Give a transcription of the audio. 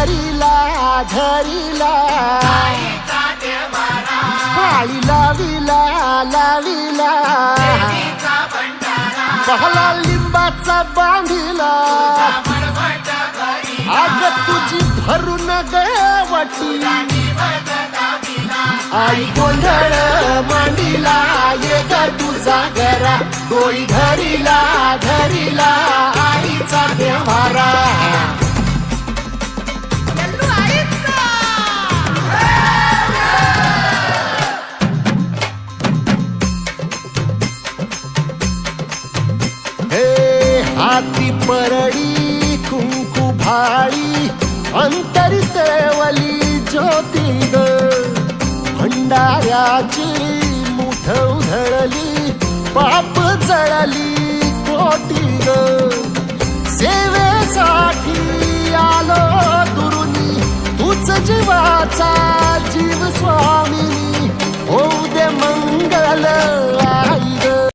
धरिला धरिला आळी लाविला लाविला पहला लिंबाचा बांधिला आग तुझी भरून गवटी आई गोंधळ मांडिला ये ग तुझा घरा डोळी धरिला धरिला आईचा देवारा हाती परडी कुंकू भाळी अंतरी तेवली ज्योती ग भंडाऱ्याची मुठ उधळली पाप जळली कोटी ग सेवेसाठी आलो दुरुनी तूच जीवाचा